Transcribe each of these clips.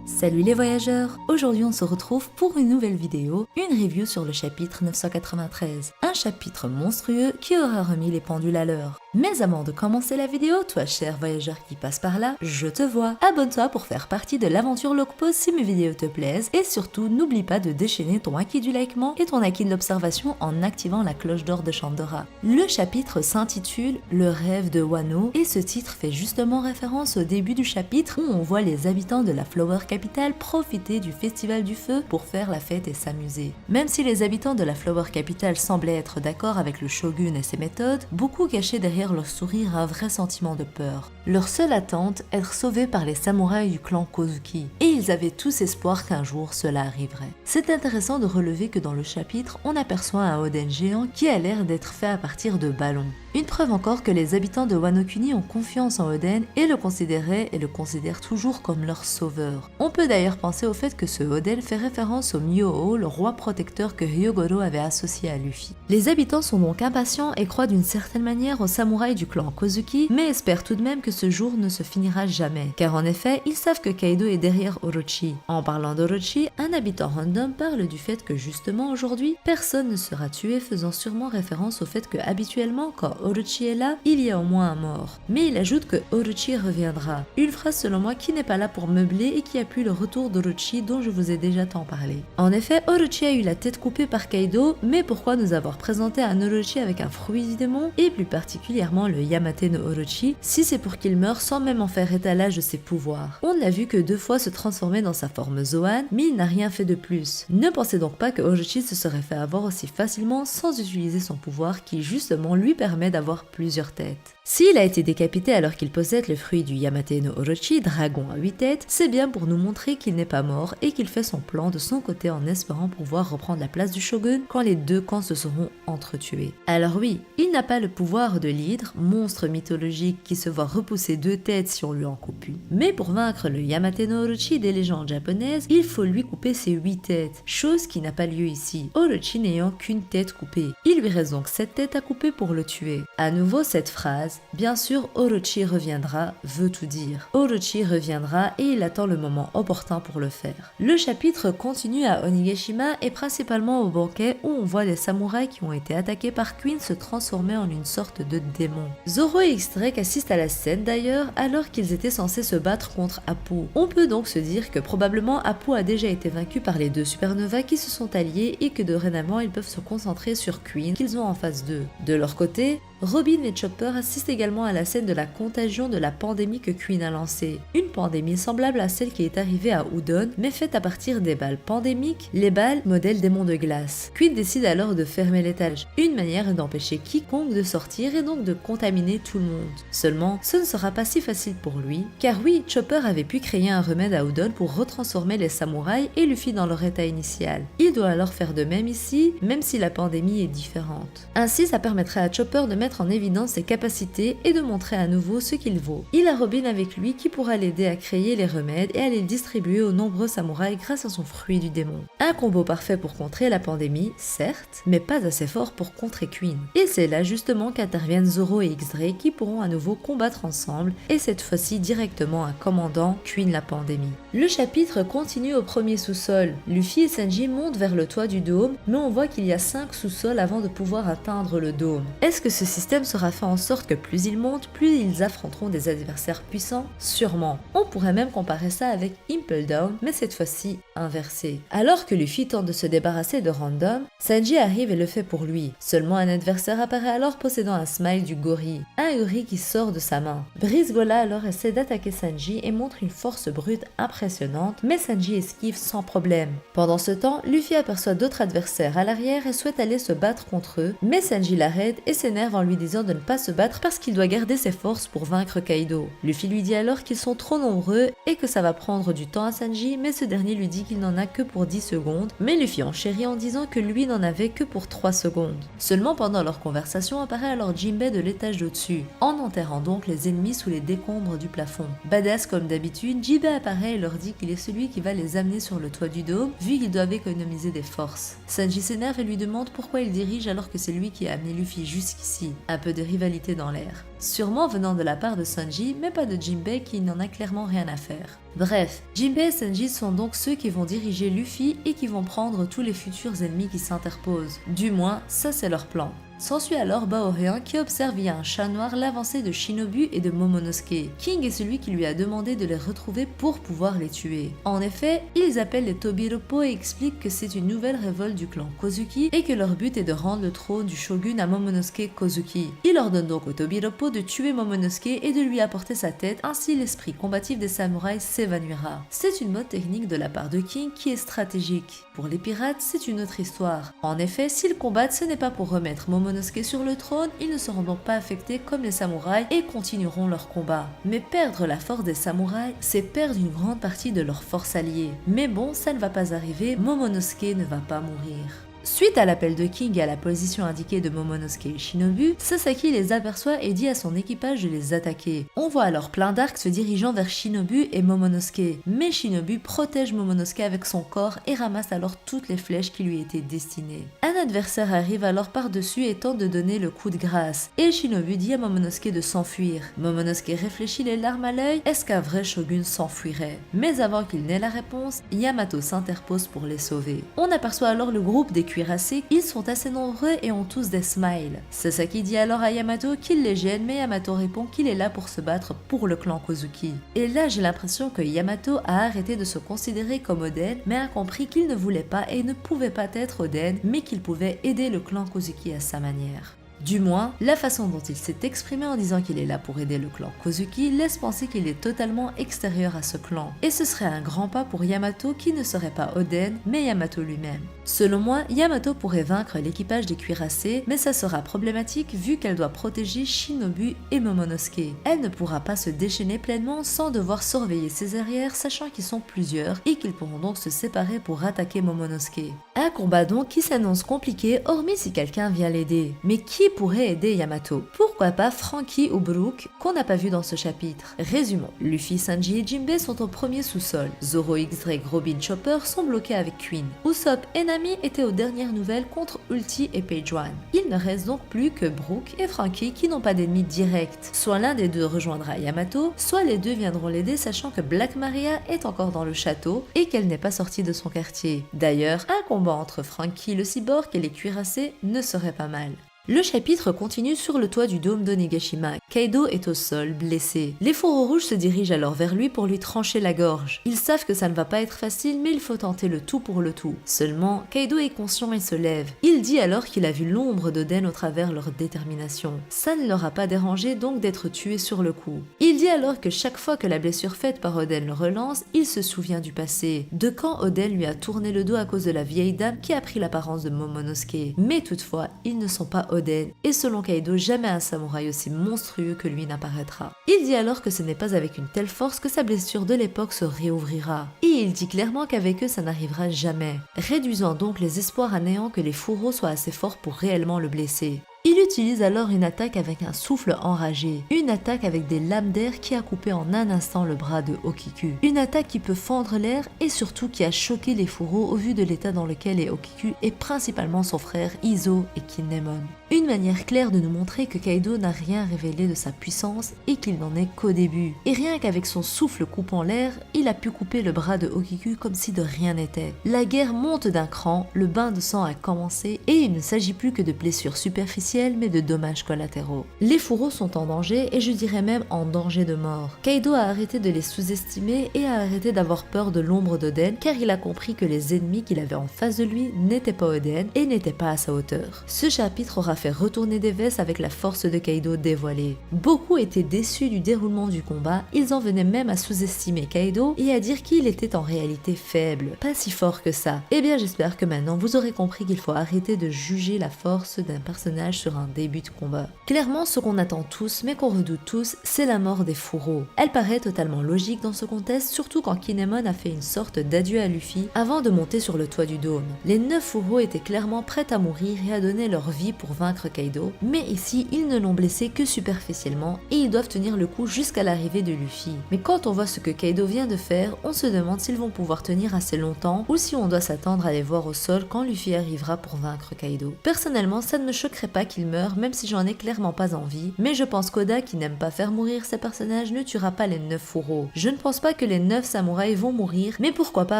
Salut les voyageurs! Aujourd'hui on se retrouve pour une nouvelle vidéo, une review sur le chapitre 993. Un chapitre monstrueux qui aura remis les pendules à l'heure. Mais avant de commencer la vidéo, toi cher voyageur qui passe par là, je te vois. Abonne-toi pour faire partie de l'aventure Locpos si mes vidéos te plaisent. Et surtout, n'oublie pas de déchaîner ton acquis du likement et ton acquis de l'observation en activant la cloche d'or de Chandora. Le chapitre s'intitule « Le rêve de Wano » et ce titre fait justement référence au début du chapitre où on voit les habitants de la Flower Capital profiter du Festival du Feu pour faire la fête et s'amuser. Même si les habitants de la Flower Capital semblaient être d'accord avec le shogun et ses méthodes, beaucoup cachaient derrière leur sourire un vrai sentiment de peur. Leur seule attente, être sauvés par les samouraïs du clan Kozuki. Et ils avaient tous espoir qu'un jour cela arriverait. C'est intéressant de relever que dans le chapitre, on aperçoit un Oden géant qui a l'air d'être fait à partir de ballons. Une preuve encore que les habitants de Wano Kuni ont confiance en Oden et le considéraient et le considèrent toujours comme leur sauveur. On peut d'ailleurs penser au fait que ce Oden fait référence au Myō, le roi protecteur que Hyōgoro avait associé à Luffy. Les habitants sont donc impatients et croient d'une certaine manière aux samouraïs du clan Kozuki, mais espèrent tout de même que ce jour ne se finira jamais, car en effet, ils savent que Kaido est derrière Orochi. En parlant d'Orochi, un habitant random parle du fait que justement aujourd'hui, personne ne sera tué, faisant sûrement référence au fait que habituellement, quand Orochi est là, il y a au moins un mort. Mais il ajoute que Orochi reviendra. Une phrase selon moi qui n'est pas là pour meubler et qui appuie le retour d'Orochi dont je vous ai déjà tant parlé. En effet, Orochi a eu la tête coupée par Kaido, mais pourquoi nous avoir présenté un Orochi avec un fruit du démon, et plus particulièrement le Yamate no Orochi, si c'est pour qu'il meure sans même en faire étalage de ses pouvoirs. On l'a vu que 2 fois se transformer dans sa forme Zoan, mais il n'a rien fait de plus. Ne pensez donc pas que Orochi se serait fait avoir aussi facilement sans utiliser son pouvoir qui justement lui permet d'avoir plusieurs têtes. S'il a été décapité alors qu'il possède le fruit du Yamate no Orochi, dragon à 8 têtes, c'est bien pour nous montrer qu'il n'est pas mort et qu'il fait son plan de son côté en espérant pouvoir reprendre la place du shogun quand les 2 camps se seront entretués. Alors oui, il n'a pas le pouvoir de l'hydre, monstre mythologique qui se voit repousser 2 têtes si on lui en coupe une. Mais pour vaincre le Yamate no Orochi des légendes japonaises, il faut lui couper ses 8 têtes, chose qui n'a pas lieu ici, Orochi n'ayant qu'une tête coupée. Il lui reste donc 7 têtes à couper pour le tuer. À nouveau cette phrase, bien sûr, Orochi reviendra, veut tout dire. Orochi reviendra et il attend le moment opportun pour le faire. Le chapitre continue à Onigashima et principalement au banquet où on voit les samouraïs qui ont été attaqués par Queen se transformer en une sorte de démon. Zoro et X-Drake assistent à la scène d'ailleurs alors qu'ils étaient censés se battre contre Apu. On peut donc se dire que probablement Apu a déjà été vaincu par les 2 supernovas qui se sont alliés et que dorénavant ils peuvent se concentrer sur Queen qu'ils ont en face d'eux. De leur côté, Robin et Chopper assistent également à la scène de la contagion de la pandémie que Queen a lancée. Une pandémie semblable à celle qui est arrivée à Udon, mais faite à partir des balles pandémiques, les balles modèle démons de glace. Queen décide alors de fermer l'étage. Une manière est d'empêcher quiconque de sortir et donc de contaminer tout le monde. Seulement, ce ne sera pas si facile pour lui, car oui, Chopper avait pu créer un remède à Udon pour retransformer les samouraïs et Luffy dans leur état initial. Il doit alors faire de même ici, même si la pandémie est différente. Ainsi, ça permettrait à Chopper de mettre en évidence ses capacités et de montrer à nouveau ce qu'il vaut. Il a Robin avec lui qui pourra l'aider à créer les remèdes et à les distribuer aux nombreux samouraïs grâce à son fruit du démon. Un combo parfait pour contrer la pandémie, certes, mais pas assez fort pour contrer Queen. Et c'est là justement qu'interviennent Zoro et X-Drake qui pourront à nouveau combattre ensemble et cette fois-ci directement un commandant Queen la pandémie. Le chapitre continue au premier sous-sol. Luffy et Sanji montent vers le toit du dôme, mais on voit qu'il y a 5 sous-sols avant de pouvoir atteindre le dôme. Est-ce que ce système sera fait en sorte que plus ils montent, plus ils affronteront des adversaires puissants? Sûrement. On pourrait même comparer ça avec Impel Down, mais cette fois-ci inversé. Alors que Luffy tente de se débarrasser de Random, Sanji arrive et le fait pour lui. Seulement un adversaire apparaît alors possédant un smile du gorille, un gorille qui sort de sa main. Brisgola alors essaie d'attaquer Sanji et montre une force brute impressionnante, mais Sanji esquive sans problème. Pendant ce temps, Luffy aperçoit d'autres adversaires à l'arrière et souhaite aller se battre contre eux, mais Sanji l'arrête et s'énerve en lui disant de ne pas se battre parce qu'il doit garder ses forces pour vaincre Kaido. Luffy lui dit alors qu'ils sont trop nombreux et que ça va prendre du temps à Sanji, mais ce dernier lui dit qu'il n'en a que pour 10 secondes, mais Luffy enchérit en disant que lui n'en avait que pour 3 secondes. Seulement pendant leur conversation apparaît alors Jinbei de l'étage d'au-dessus, en enterrant donc les ennemis sous les décombres du plafond. Badass comme d'habitude, Jinbei apparaît et leur dit qu'il est celui qui va les amener sur le toit du dôme, vu qu'ils doivent économiser des forces. Sanji s'énerve et lui demande pourquoi il dirige alors que c'est lui qui a amené Luffy jusqu'ici. un peu de rivalité dans l'air. Sûrement venant de la part de Sanji, mais pas de Jinbei qui n'en a clairement rien à faire. Bref, Jinbei et Sanji sont donc ceux qui vont diriger Luffy et qui vont prendre tous les futurs ennemis qui s'interposent. Du moins, ça c'est leur plan. S'ensuit alors Baoréen qui observe via un chat noir l'avancée de Shinobu et de Momonosuke. King est celui qui lui a demandé de les retrouver pour pouvoir les tuer. En effet, ils appellent les Tobiroppo et expliquent que c'est une nouvelle révolte du clan Kozuki et que leur but est de rendre le trône du shogun à Momonosuke Kozuki. Il ordonne donc aux Tobiroppo de tuer Momonosuke et de lui apporter sa tête, ainsi l'esprit combatif des samouraïs s'évanouira. C'est une mode technique de la part de King qui est stratégique. Pour les pirates, c'est une autre histoire. En effet, s'ils combattent, ce n'est pas pour remettre Momonosuke sur le trône, ils ne seront donc pas affectés comme les samouraïs et continueront leur combat. Mais perdre la force des samouraïs, c'est perdre une grande partie de leur force alliée. Mais bon, ça ne va pas arriver, Momonosuke ne va pas mourir. Suite à l'appel de King et à la position indiquée de Momonosuke et Shinobu, Sasaki les aperçoit et dit à son équipage de les attaquer. On voit alors plein d'arcs se dirigeant vers Shinobu et Momonosuke, mais Shinobu protège Momonosuke avec son corps et ramasse alors toutes les flèches qui lui étaient destinées. Un adversaire arrive alors par-dessus et tente de donner le coup de grâce, et Shinobu dit à Momonosuke de s'enfuir. Momonosuke réfléchit les larmes à l'œil, est-ce qu'un vrai shogun s'enfuirait? Mais avant qu'il n'ait la réponse, Yamato s'interpose pour les sauver. On aperçoit alors le groupe des cuirassés, ils sont assez nombreux et ont tous des smiles. Sasaki dit alors à Yamato qu'il les gêne, mais Yamato répond qu'il est là pour se battre pour le clan Kozuki. Et là j'ai l'impression que Yamato a arrêté de se considérer comme Oden, mais a compris qu'il ne voulait pas et ne pouvait pas être Oden, mais qu'il pouvait aider le clan Kozuki à sa manière. Du moins, la façon dont il s'est exprimé en disant qu'il est là pour aider le clan Kozuki laisse penser qu'il est totalement extérieur à ce clan. Et ce serait un grand pas pour Yamato qui ne serait pas Oden, mais Yamato lui-même. Selon moi, Yamato pourrait vaincre l'équipage des cuirassés, mais ça sera problématique vu qu'elle doit protéger Shinobu et Momonosuke. Elle ne pourra pas se déchaîner pleinement sans devoir surveiller ses arrières, sachant qu'ils sont plusieurs et qu'ils pourront donc se séparer pour attaquer Momonosuke. Un combat donc qui s'annonce compliqué, hormis si quelqu'un vient l'aider. Mais qui pourrait aider Yamato? Pourquoi pas Franky ou Brook, qu'on n'a pas vu dans ce chapitre? Résumons, Luffy, Sanji et Jinbei sont au premier sous-sol. Zoro, X-Drake, Robin, Chopper sont bloqués avec Queen. Usopp et Nami étaient aux dernières nouvelles contre Ulti et Page One. Il ne reste donc plus que Brook et Franky qui n'ont pas d'ennemis directs. Soit l'un des deux rejoindra Yamato, soit les deux viendront l'aider sachant que Black Maria est encore dans le château et qu'elle n'est pas sortie de son quartier. D'ailleurs, un combat entre Franky le cyborg et les cuirassés ne serait pas mal. Le chapitre continue sur le toit du dôme d'Onigashima. Kaido est au sol, blessé. Les fourreaux rouges se dirigent alors vers lui pour lui trancher la gorge. Ils savent que ça ne va pas être facile, mais il faut tenter le tout pour le tout. Seulement, Kaido est conscient et se lève. Il dit alors qu'il a vu l'ombre d'Oden au travers leur détermination. Ça ne leur a pas dérangé donc d'être tué sur le coup. Il dit alors que chaque fois que la blessure faite par Oden le relance, il se souvient du passé, de quand Oden lui a tourné le dos à cause de la vieille dame qui a pris l'apparence de Momonosuke. Mais toutefois, ils ne sont pas Oden, et selon Kaido, jamais un samouraï aussi monstrueux que lui n'apparaîtra. Il dit alors que ce n'est pas avec une telle force que sa blessure de l'époque se réouvrira. Et il dit clairement qu'avec eux ça n'arrivera jamais, réduisant donc les espoirs à néant que les fourreaux soient assez forts pour réellement le blesser. Il utilise alors une attaque avec un souffle enragé, une attaque avec des lames d'air qui a coupé en un instant le bras de Okiku, une attaque qui peut fendre l'air et surtout qui a choqué les fourreaux au vu de l'état dans lequel est Okiku et principalement son frère Izo et Kinemon. Une manière claire de nous montrer que Kaido n'a rien révélé de sa puissance et qu'il n'en est qu'au début. Et rien qu'avec son souffle coupant l'air, il a pu couper le bras de Okiku comme si de rien n'était. La guerre monte d'un cran, le bain de sang a commencé et il ne s'agit plus que de blessures superficielles mais de dommages collatéraux. Les fourreaux sont en danger et je dirais même en danger de mort. Kaido a arrêté de les sous-estimer et a arrêté d'avoir peur de l'ombre d'Oden car il a compris que les ennemis qu'il avait en face de lui n'étaient pas Oden et n'étaient pas à sa hauteur. Ce chapitre aura fait retourner des vestes avec la force de Kaido dévoilée. Beaucoup étaient déçus du déroulement du combat, ils en venaient même à sous-estimer Kaido et à dire qu'il était en réalité faible, pas si fort que ça. Eh bien j'espère que maintenant vous aurez compris qu'il faut arrêter de juger la force d'un personnage sur un début de combat. Clairement, ce qu'on attend tous, mais qu'on redoute tous, c'est la mort des fourreaux. Elle paraît totalement logique dans ce contexte, surtout quand Kinemon a fait une sorte d'adieu à Luffy avant de monter sur le toit du dôme. Les 9 fourreaux étaient clairement prêts à mourir et à donner leur vie pour vaincre Kaido, mais ici, ils ne l'ont blessé que superficiellement et ils doivent tenir le coup jusqu'à l'arrivée de Luffy. Mais quand on voit ce que Kaido vient de faire, on se demande s'ils vont pouvoir tenir assez longtemps ou si on doit s'attendre à les voir au sol quand Luffy arrivera pour vaincre Kaido. Personnellement, ça ne me choquerait pas pas qu'il meure, même si j'en ai clairement pas envie, mais je pense qu'Oda, qui n'aime pas faire mourir ses personnages, ne tuera pas les 9 fourreaux. Je ne pense pas que les 9 samouraïs vont mourir, mais pourquoi pas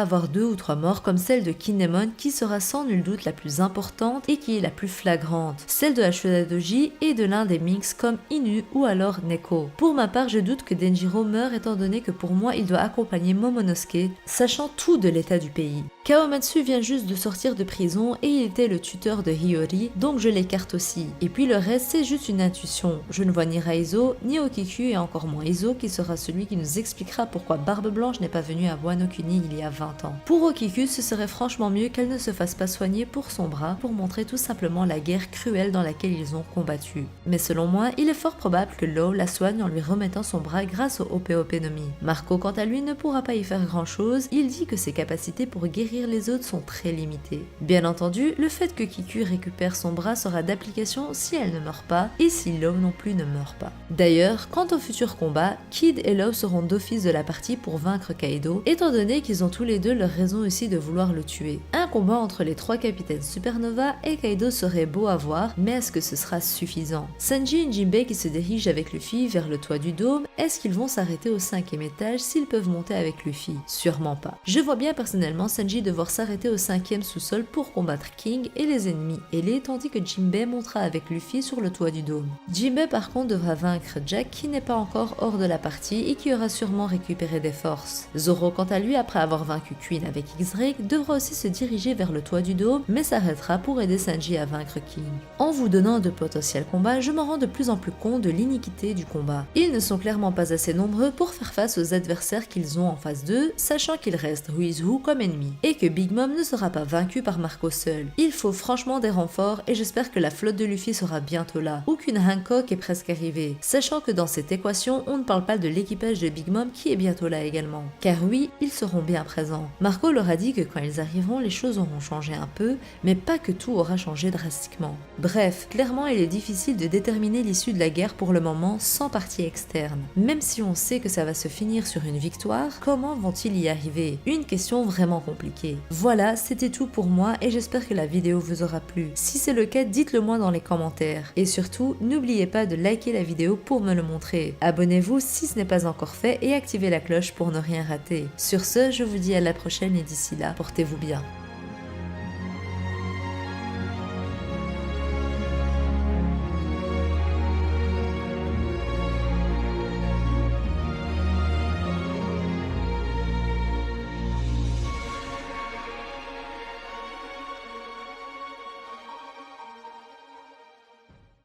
avoir 2 ou 3 morts comme celle de Kinemon, qui sera sans nul doute la plus importante et qui est la plus flagrante, celle de Hashira Doji et de l'un des Minks comme Inu ou alors Neko. Pour ma part, je doute que Denjiro meure étant donné que pour moi il doit accompagner Momonosuke, sachant tout de l'état du pays. Kawamatsu vient juste de sortir de prison et il était le tuteur de Hiyori, donc je l'écarte aussi. Et puis le reste c'est juste une intuition, je ne vois ni Raizo, ni Okiku et encore moins Izo qui sera celui qui nous expliquera pourquoi Barbe Blanche n'est pas venue à Wano Kuni il y a 20 ans. Pour Okiku, ce serait franchement mieux qu'elle ne se fasse pas soigner pour son bras pour montrer tout simplement la guerre cruelle dans laquelle ils ont combattu. Mais selon moi, il est fort probable que Law la soigne en lui remettant son bras grâce au Ope no Mi. Marco quant à lui ne pourra pas y faire grand chose, il dit que ses capacités pour guérir les autres sont très limitées. Bien entendu, le fait que Kiku récupère son bras sera d'application si elle ne meurt pas et si Law non plus ne meurt pas. D'ailleurs, quant au futur combat, Kid et Law seront d'office de la partie pour vaincre Kaido, étant donné qu'ils ont tous les deux leur raison aussi de vouloir le tuer. Un combat entre les 3 capitaines Supernova et Kaido serait beau à voir, mais est-ce que ce sera suffisant? Sanji et Jinbei qui se dirigent avec Luffy vers le toit du dôme, est-ce qu'ils vont s'arrêter au 5e étage s'ils peuvent monter avec Luffy? Sûrement pas. Je vois bien personnellement Sanji devoir s'arrêter au 5e sous-sol pour combattre King et les ennemis ailés, tandis que Jinbei montera avec Luffy sur le toit du dôme. Jinbei par contre devra vaincre Jack qui n'est pas encore hors de la partie et qui aura sûrement récupéré des forces. Zoro quant à lui, après avoir vaincu Queen avec X-Drake, devra aussi se diriger vers le toit du dôme, mais s'arrêtera pour aider Sanji à vaincre King. En vous donnant de potentiels combats, je m'en rends de plus en plus compte de l'iniquité du combat. Ils ne sont clairement pas assez nombreux pour faire face aux adversaires qu'ils ont en face d'eux, sachant qu'il reste Ruizu comme ennemi, et que Big Mom ne sera pas vaincu par Marco seul. Il faut franchement des renforts et j'espère que la flotte de Luffy sera bientôt là, ou qu'une Hancock est presque arrivée, sachant que dans cette équation, on ne parle pas de l'équipage de Big Mom qui est bientôt là également. Car oui, ils seront bien présents. Marco leur a dit que quand ils arriveront, les choses auront changé un peu, mais pas que tout aura changé drastiquement. Bref, clairement il est difficile de déterminer l'issue de la guerre pour le moment sans partie externe. Même si on sait que ça va se finir sur une victoire, comment vont-ils y arriver? Une question vraiment compliquée. Voilà, c'était tout pour moi et j'espère que la vidéo vous aura plu. Si c'est le cas, dites-le moi dans les commentaires. Et surtout, n'oubliez pas de liker la vidéo pour me le montrer. Abonnez-vous si ce n'est pas encore fait et activez la cloche pour ne rien rater. Sur ce, je vous dis à la prochaine et d'ici là, portez-vous bien.